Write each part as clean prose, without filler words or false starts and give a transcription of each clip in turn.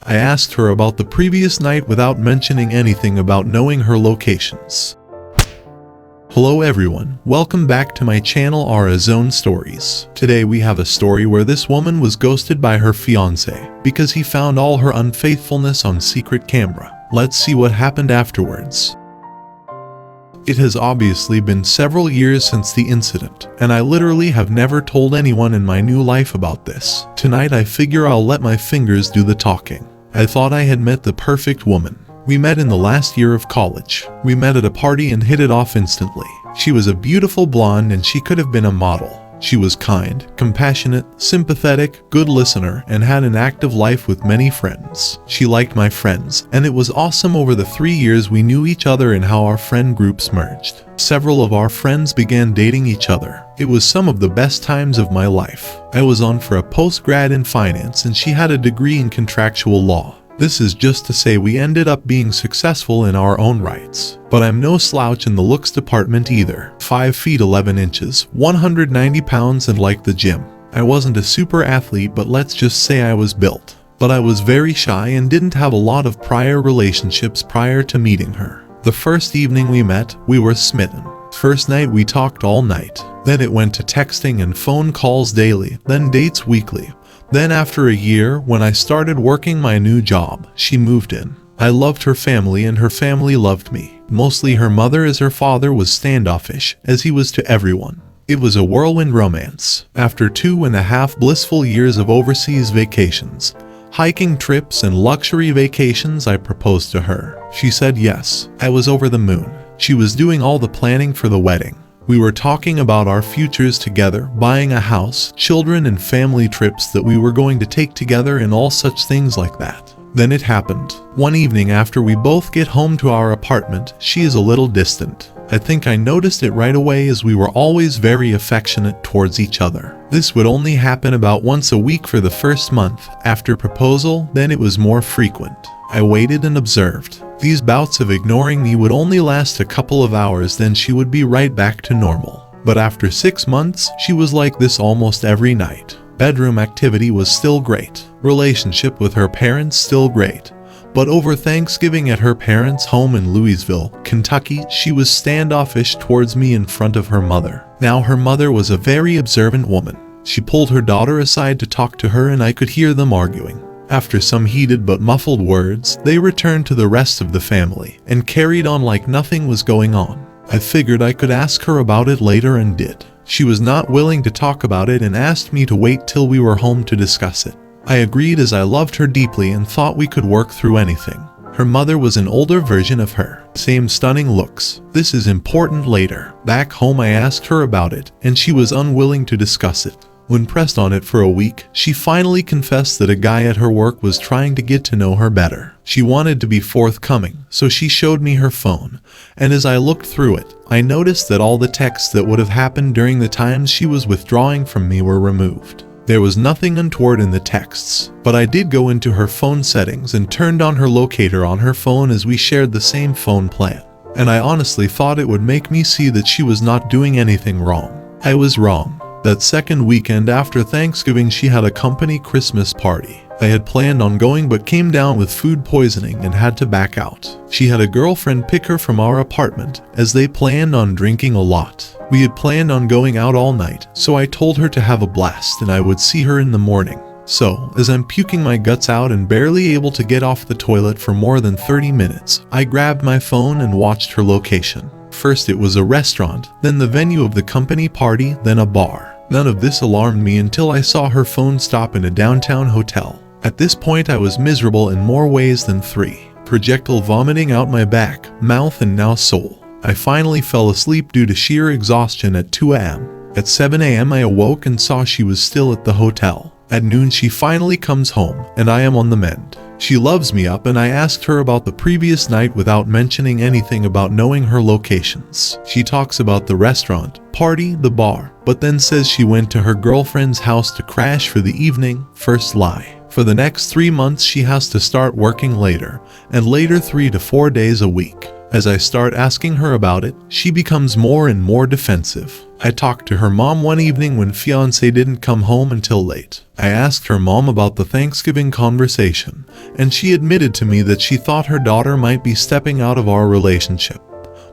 I asked her about the previous night without mentioning anything about knowing her locations. Hello everyone, welcome back to my channel Our Zone Stories. Today we have a story where this woman was ghosted by her fiancé because he found all her unfaithfulness on secret camera. Let's see what happened afterwards. It has obviously been several years since the incident, and I literally have never told anyone in my new life about this. Tonight I figure I'll let my fingers do the talking. I thought I had met the perfect woman. We met in the last year of college. We met at a party and hit it off instantly. She was a beautiful blonde and she could have been a model. She was kind, compassionate, sympathetic, good listener, and had an active life with many friends. She liked my friends, and it was awesome over the 3 years we knew each other and how our friend groups merged. Several of our friends began dating each other. It was some of the best times of my life. I was on for a post-grad in finance and she had a degree in contractual law. This is just to say we ended up being successful in our own rights. But I'm no slouch in the looks department either. 5 feet 11 inches, 190 pounds and like the gym. I wasn't a super athlete, but let's just say I was built. But I was very shy and didn't have a lot of prior relationships prior to meeting her. The first evening we met, we were smitten. First night we talked all night. Then it went to texting and phone calls daily, then dates weekly. Then after a year, when I started working my new job, she moved in. I loved her family and her family loved me. Mostly her mother, as her father was standoffish, as he was to everyone. It was a whirlwind romance. After 2.5 blissful years of overseas vacations, hiking trips and luxury vacations, I proposed to her. She said yes. I was over the moon. She was doing all the planning for the wedding. We were talking about our futures together, buying a house, children and family trips that we were going to take together and all such things like that. Then it happened. One evening after we both get home to our apartment, she is a little distant. I think I noticed it right away as we were always very affectionate towards each other. This would only happen about once a week for the first month. After proposal, then it was more frequent. I waited and observed. These bouts of ignoring me would only last a couple of hours, then she would be right back to normal. But after 6 months, she was like this almost every night. Bedroom activity was still great. Relationship with her parents still great. But over Thanksgiving at her parents' home in Louisville, Kentucky, she was standoffish towards me in front of her mother. Now her mother was a very observant woman. She pulled her daughter aside to talk to her and I could hear them arguing. After some heated but muffled words, they returned to the rest of the family and carried on like nothing was going on. I figured I could ask her about it later and did. She was not willing to talk about it and asked me to wait till we were home to discuss it. I agreed as I loved her deeply and thought we could work through anything. Her mother was an older version of her. Same stunning looks. This is important later. Back home I asked her about it and she was unwilling to discuss it. When pressed on it for a week, she finally confessed that a guy at her work was trying to get to know her better. She wanted to be forthcoming, so she showed me her phone, and as I looked through it, I noticed that all the texts that would have happened during the times she was withdrawing from me were removed. There was nothing untoward in the texts, but I did go into her phone settings and turned on her locator on her phone as we shared the same phone plan. And I honestly thought it would make me see that she was not doing anything wrong. I was wrong. That second weekend after Thanksgiving she had a company Christmas party. I had planned on going but came down with food poisoning and had to back out. She had a girlfriend pick her from our apartment as they planned on drinking a lot. We had planned on going out all night, so I told her to have a blast and I would see her in the morning. So, as I'm puking my guts out and barely able to get off the toilet for more than 30 minutes, I grabbed my phone and watched her location. First it was a restaurant, then the venue of the company party, then a bar. None of this alarmed me until I saw her phone stop in a downtown hotel. At this point I was miserable in more ways than 3. Projectile vomiting out my back, mouth and now soul. I finally fell asleep due to sheer exhaustion at 2 a.m. At 7 a.m. I awoke and saw she was still at the hotel. At noon she finally comes home, and I am on the mend. She loves me up and I asked her about the previous night without mentioning anything about knowing her locations. She talks about the restaurant, party, the bar, but then says she went to her girlfriend's house to crash for the evening. First lie. For the next 3 months she has to start working later, and later 3 to 4 days a week. As I start asking her about it, she becomes more and more defensive. I talked to her mom one evening when Fiancé didn't come home until late. I asked her mom about the Thanksgiving conversation, and she admitted to me that she thought her daughter might be stepping out of our relationship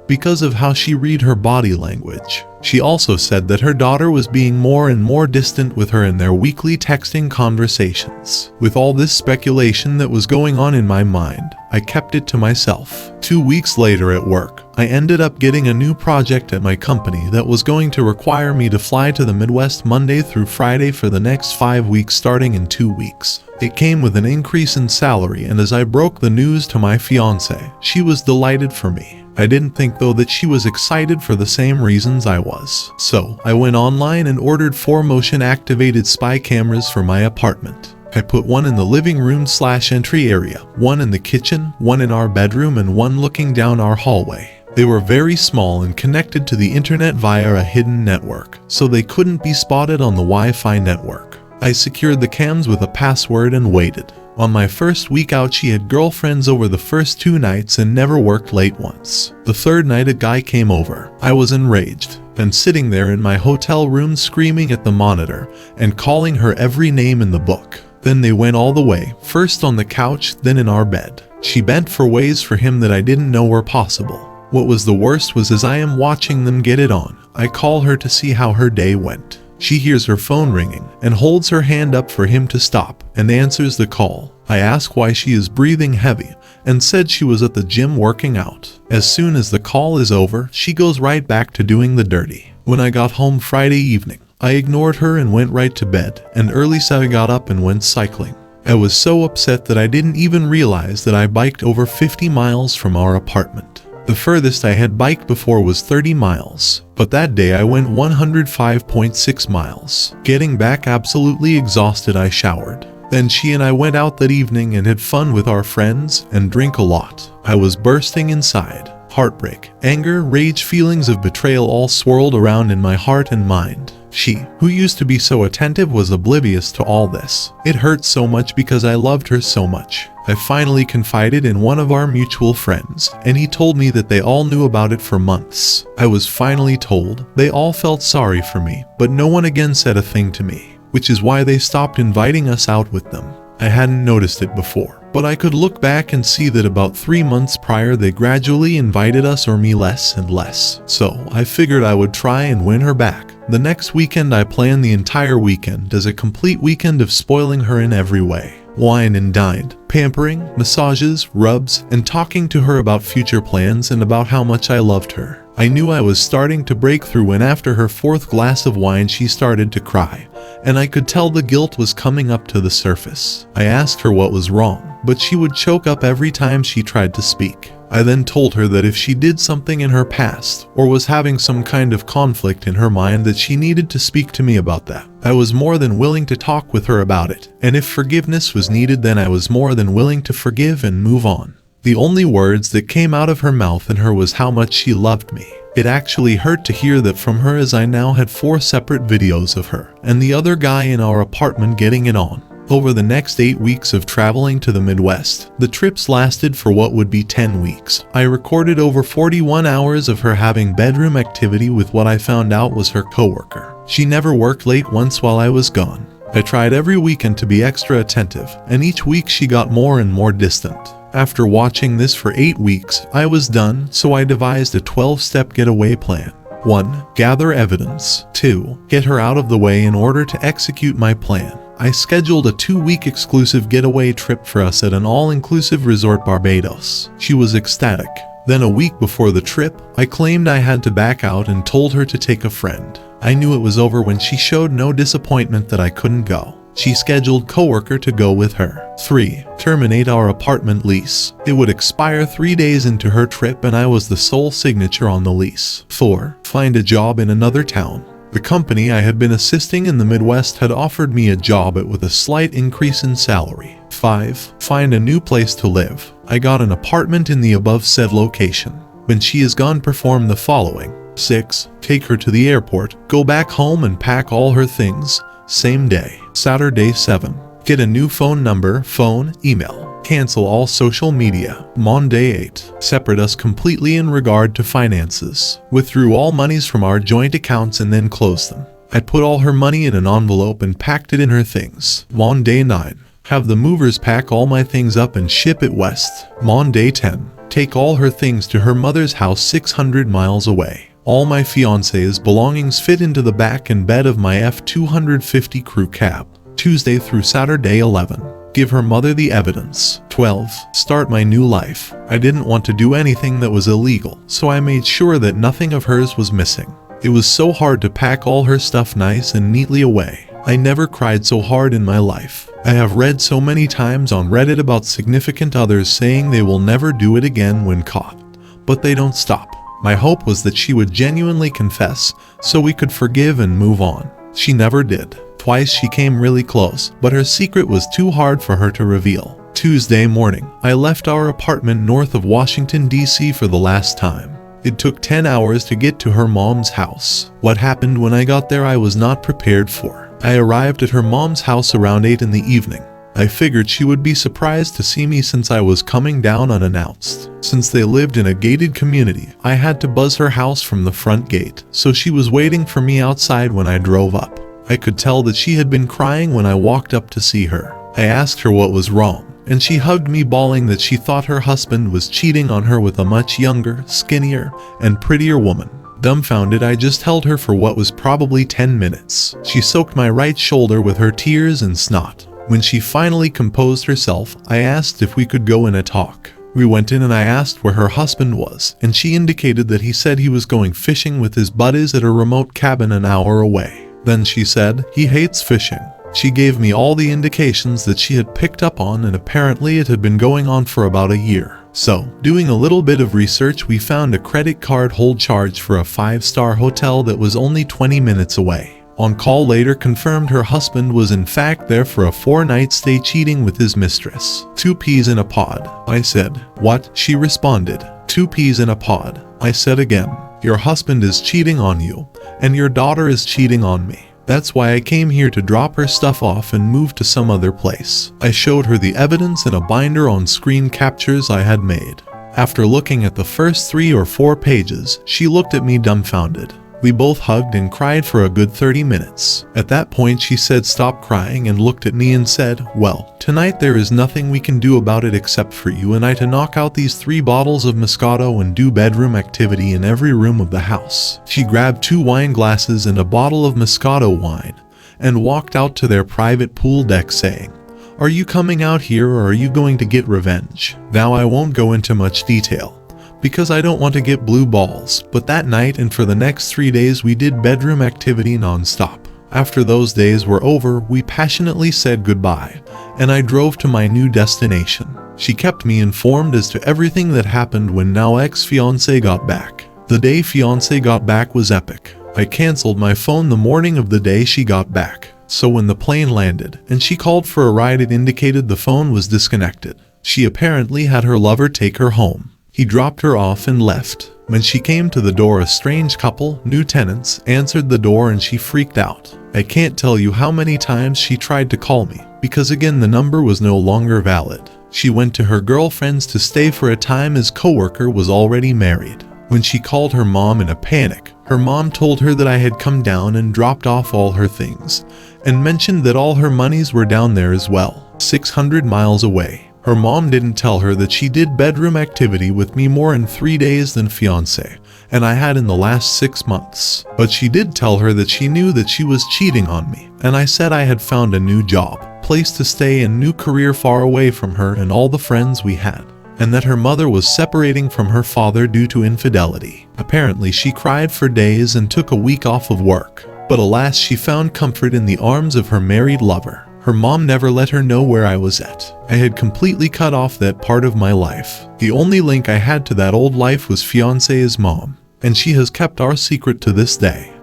because of how she read her body language. She also said that her daughter was being more and more distant with her in their weekly texting conversations. With all this speculation that was going on in my mind, I kept it to myself. 2 weeks later at work, I ended up getting a new project at my company that was going to require me to fly to the Midwest Monday through Friday for the next 5 weeks starting in 2 weeks. It came with an increase in salary, and as I broke the news to my fiancée, she was delighted for me. I didn't think though that she was excited for the same reasons I was. So I went online and ordered 4 motion-activated spy cameras for my apartment. I put one in the living room/entry area, one in the kitchen, one in our bedroom, and one looking down our hallway. They were very small and connected to the internet via a hidden network, so they couldn't be spotted on the Wi-Fi network. I secured the cams with a password and waited. On my first week out, she had girlfriends over the first 2 nights and never worked late once. The 3rd night a guy came over. I was enraged and sitting there in my hotel room screaming at the monitor and calling her every name in the book. Then they went all the way, first on the couch, then in our bed. She bent for ways for him that I didn't know were possible. What was the worst was as I am watching them get it on, I call her to see how her day went. She hears her phone ringing and holds her hand up for him to stop and answers the call. I ask why she is breathing heavy and said she was at the gym working out. As soon as the call is over, she goes right back to doing the dirty. When I got home Friday evening, I ignored her and went right to bed, and early so I got up and went cycling. I was so upset that I didn't even realize that I biked over 50 miles from our apartment. The furthest I had biked before was 30 miles, but that day I went 105.6 miles. Getting back absolutely exhausted, I showered. Then she and I went out that evening and had fun with our friends and drink a lot. I was bursting inside. Heartbreak, anger, rage, feelings of betrayal all swirled around in my heart and mind. She, who used to be so attentive, was oblivious to all this. It hurt so much because I loved her so much. I finally confided in one of our mutual friends, and he told me that they all knew about it for months. I was finally told. They all felt sorry for me, but no one again said a thing to me, which is why they stopped inviting us out with them. I hadn't noticed it before, but I could look back and see that about 3 months prior they gradually invited us or me less and less. So I figured I would try and win her back. The next weekend I planned the entire weekend as a complete weekend of spoiling her in every way. Wine and dined, pampering, massages, rubs, and talking to her about future plans and about how much I loved her. I knew I was starting to break through when after her 4th glass of wine she started to cry, and I could tell the guilt was coming up to the surface. I asked her what was wrong, but she would choke up every time she tried to speak. I then told her that if she did something in her past, or was having some kind of conflict in her mind, that she needed to speak to me about that. I was more than willing to talk with her about it, and if forgiveness was needed, then I was more than willing to forgive and move on. The only words that came out of her mouth and her was how much she loved me. It actually hurt to hear that from her, as I now had 4 separate videos of her and the other guy in our apartment getting it on. Over the next 8 weeks of traveling to the Midwest, the trips lasted for what would be 10 weeks. I recorded over 41 hours of her having bedroom activity with what I found out was her coworker. She never worked late once while I was gone. I tried every weekend to be extra attentive, and each week she got more and more distant. After watching this for 8 weeks, I was done, so I devised a 12-step getaway plan. 1. Gather evidence. 2. Get her out of the way in order to execute my plan. I scheduled a 2-week exclusive getaway trip for us at an all-inclusive resort Barbados. She was ecstatic. Then a week before the trip, I claimed I had to back out and told her to take a friend. I knew it was over when she showed no disappointment that I couldn't go. She scheduled coworker to go with her. 3. Terminate our apartment lease. It would expire 3 days into her trip and I was the sole signature on the lease. 4. Find a job in another town. The company I had been assisting in the Midwest had offered me a job with a slight increase in salary. 5. Find a new place to live. I got an apartment in the above said location. When she is gone, perform the following. 6. Take her to the airport, go back home and pack all her things, same day. Saturday 7. Get a new phone number, phone, email, cancel all social media. Monday 8. Separate us completely in regard to finances. Withdrew all monies from our joint accounts and then closed them. I put all her money in an envelope and packed it in her things. Monday 9. Have the movers pack all my things up and ship it west. Monday 10. Take all her things to her mother's house 600 miles away. All my fiancé's belongings fit into the back and bed of my F-250 crew cab. Tuesday through Saturday 11. Give her mother the evidence. 12. Start my new life. I didn't want to do anything that was illegal, so I made sure that nothing of hers was missing. It was so hard to pack all her stuff nice and neatly away. I never cried so hard in my life. I have read so many times on Reddit about significant others saying they will never do it again when caught. But they don't stop. My hope was that she would genuinely confess so we could forgive and move on. She never did. Twice she came really close, but her secret was too hard for her to reveal. Tuesday morning, I left our apartment north of Washington, D.C. for the last time. It took 10 hours to get to her mom's house. What happened when I got there I was not prepared for. I arrived at her mom's house around 8 in the evening. I figured she would be surprised to see me since I was coming down unannounced. Since they lived in a gated community, I had to buzz her house from the front gate, so she was waiting for me outside when I drove up. I could tell that she had been crying when I walked up to see her. I asked her what was wrong, and she hugged me, bawling that she thought her husband was cheating on her with a much younger, skinnier, and prettier woman. Dumbfounded, I just held her for what was probably 10 minutes. She soaked my right shoulder with her tears and snot. When she finally composed herself, I asked if we could go in a talk. We went in and I asked where her husband was, and she indicated that he said he was going fishing with his buddies at a remote cabin an hour away. Then she said, he hates fishing. She gave me all the indications that she had picked up on, and apparently it had been going on for about a year. So, doing a little bit of research, we found a credit card hold charge for a 5-star hotel that was only 20 minutes away. On call later confirmed her husband was in fact there for a 4-night stay, cheating with his mistress. 2 peas in a pod. I said, what? She responded, 2 peas in a pod. I said again, your husband is cheating on you, and your daughter is cheating on me. That's why I came here to drop her stuff off and move to some other place. I showed her the evidence in a binder on screen captures I had made. After looking at the first 3 or 4 pages, she looked at me dumbfounded. We both hugged and cried for a good 30 minutes. At that point she said stop crying and looked at me and said, well, tonight there is nothing we can do about it except for you and I to knock out these 3 bottles of Moscato and do bedroom activity in every room of the house. She grabbed 2 wine glasses and a bottle of Moscato wine and walked out to their private pool deck saying, are you coming out here or are you going to get revenge? Now I won't go into much detail, because I don't want to get blue balls, but that night and for the next 3 days we did bedroom activity non-stop. After those days were over, we passionately said goodbye, and I drove to my new destination. She kept me informed as to everything that happened when now ex-fiancé got back. The day fiancé got back was epic. I canceled my phone the morning of the day she got back, so when the plane landed and she called for a ride it indicated the phone was disconnected. She apparently had her lover take her home. He dropped her off and left. When she came to the door, a strange couple, new tenants, answered the door and she freaked out. I can't tell you how many times she tried to call me, because again the number was no longer valid. She went to her girlfriend's to stay for a time as coworker was already married. When she called her mom in a panic, her mom told her that I had come down and dropped off all her things, and mentioned that all her monies were down there as well, 600 miles away. Her mom didn't tell her that she did bedroom activity with me more in 3 days than fiancé, and I had in the last 6 months. But she did tell her that she knew that she was cheating on me, and I said I had found a new job, place to stay and new career far away from her and all the friends we had, and that her mother was separating from her father due to infidelity. Apparently she cried for days and took a week off of work, but alas she found comfort in the arms of her married lover. Her mom never let her know where I was at. I had completely cut off that part of my life. The only link I had to that old life was fiancé's mom, and she has kept our secret to this day.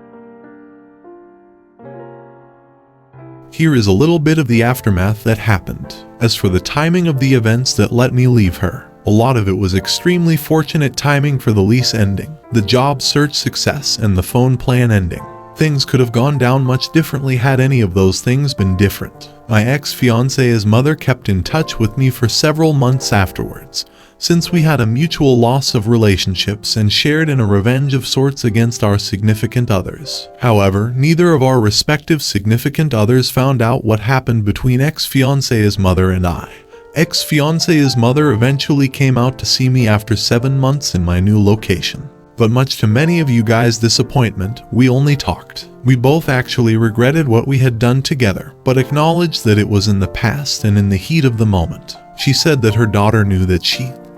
Here is a little bit of the aftermath that happened. As for the timing of the events that let me leave her, a lot of it was extremely fortunate timing for the lease ending, the job search success, and the phone plan ending. Things could have gone down much differently had any of those things been different. My ex-fiancé's mother kept in touch with me for several months afterwards, since we had a mutual loss of relationships and shared in a revenge of sorts against our significant others. However, neither of our respective significant others found out what happened between ex-fiancé's mother and I. Ex-fiancé's mother eventually came out to see me after 7 months in my new location. But much to many of you guys' disappointment, we only talked. We both actually regretted what we had done together, but acknowledged that it was in the past and in the heat of the moment. She said that her daughter knew that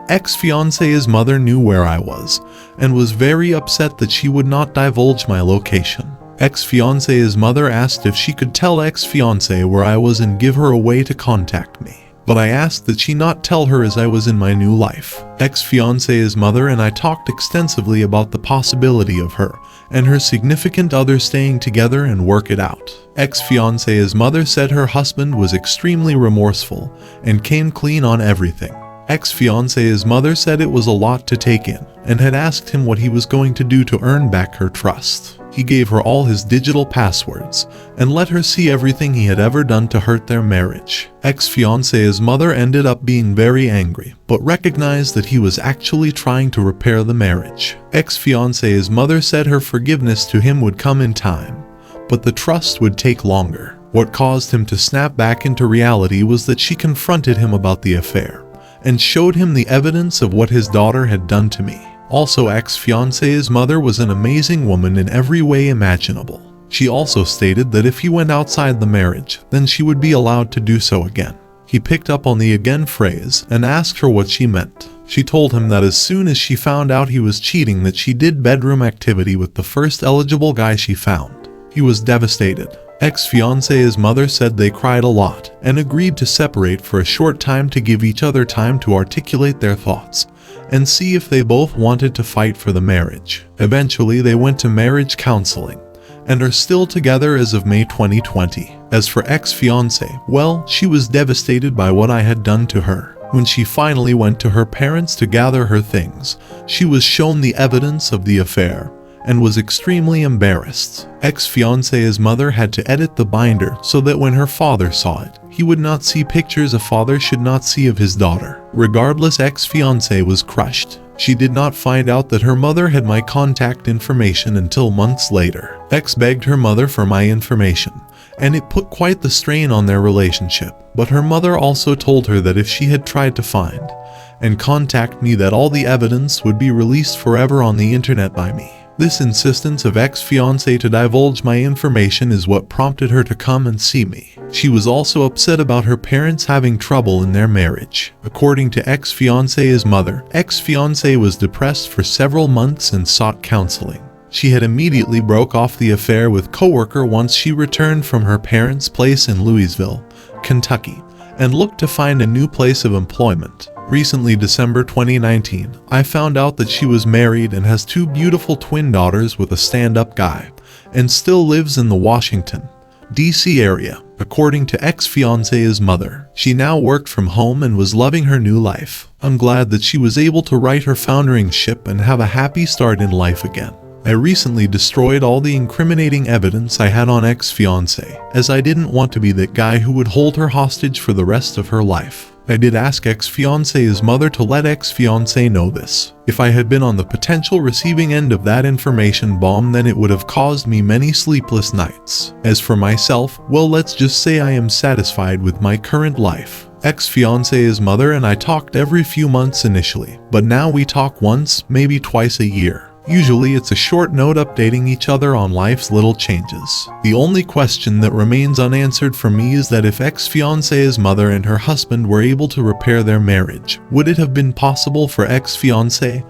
ex-fiancé's mother knew where I was, and was very upset that she would not divulge my location. Ex-fiancé's mother asked if she could tell ex-fiancé where I was and give her a way to contact me. But I asked that she not tell her as I was in my new life. Ex-fiancé's mother and I talked extensively about the possibility of her and her significant other staying together and work it out. Ex-fiancé's mother said her husband was extremely remorseful and came clean on everything. Ex-fiancé's mother said it was a lot to take in and had asked him what he was going to do to earn back her trust. He gave her all his digital passwords and let her see everything he had ever done to hurt their marriage. Ex-fiancé's mother ended up being very angry, but recognized that he was actually trying to repair the marriage. Ex-fiancé's mother said her forgiveness to him would come in time, but the trust would take longer. What caused him to snap back into reality was that she confronted him about the affair and showed him the evidence of what his daughter had done to me. Also, ex-fiancé's mother was an amazing woman in every way imaginable. She also stated that if he went outside the marriage, then she would be allowed to do so again. He picked up on the again phrase and asked her what she meant. She told him that as soon as she found out he was cheating, that she did bedroom activity with the first eligible guy she found. He was devastated. Ex-fiancé's mother said they cried a lot and agreed to separate for a short time to give each other time to articulate their thoughts and see if they both wanted to fight for the marriage. Eventually, they went to marriage counseling and are still together as of May 2020. As for ex-fiancé, well, she was devastated by what I had done to her. When she finally went to her parents to gather her things, she was shown the evidence of the affair and was extremely embarrassed. Ex-fiancé's mother had to edit the binder so that when her father saw it, he would not see pictures a father should not see of his daughter. Regardless, ex-fiancé was crushed. She did not find out that her mother had my contact information until months later. Ex begged her mother for my information, and it put quite the strain on their relationship. But her mother also told her that if she had tried to find and contact me, that all the evidence would be released forever on the internet by me. This insistence of ex-fiancé to divulge my information is what prompted her to come and see me. She was also upset about her parents having trouble in their marriage. According to ex-fiancé's mother, ex-fiancé was depressed for several months and sought counseling. She had immediately broke off the affair with coworker once she returned from her parents' place in Louisville, Kentucky, and looked to find a new place of employment. Recently, December 2019, I found out that she was married and has 2 beautiful twin daughters with a stand-up guy, and still lives in the Washington, D.C. area. According to ex-fiancé's mother, she now worked from home and was loving her new life. I'm glad that she was able to right her foundering ship and have a happy start in life again. I recently destroyed all the incriminating evidence I had on ex-fiancé, as I didn't want to be that guy who would hold her hostage for the rest of her life. I did ask ex-fiancé's mother to let ex-fiancé know this. If I had been on the potential receiving end of that information bomb, then it would have caused me many sleepless nights. As for myself, well, let's just say I am satisfied with my current life. Ex-fiancé's mother and I talked every few months initially, but now we talk once, maybe twice a year. Usually it's a short note updating each other on life's little changes. The only question that remains unanswered for me is that if ex-fiancé's mother and her husband were able to repair their marriage, would it have been possible for ex-fiancé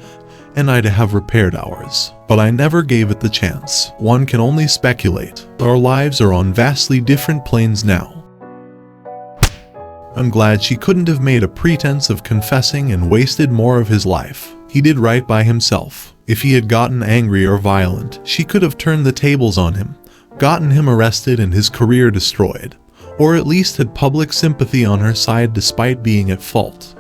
and I to have repaired ours? But I never gave it the chance. One can only speculate. Our lives are on vastly different planes now. I'm glad she couldn't have made a pretense of confessing and wasted more of his life. He did right by himself. If he had gotten angry or violent, she could have turned the tables on him, gotten him arrested and his career destroyed, or at least had public sympathy on her side despite being at fault.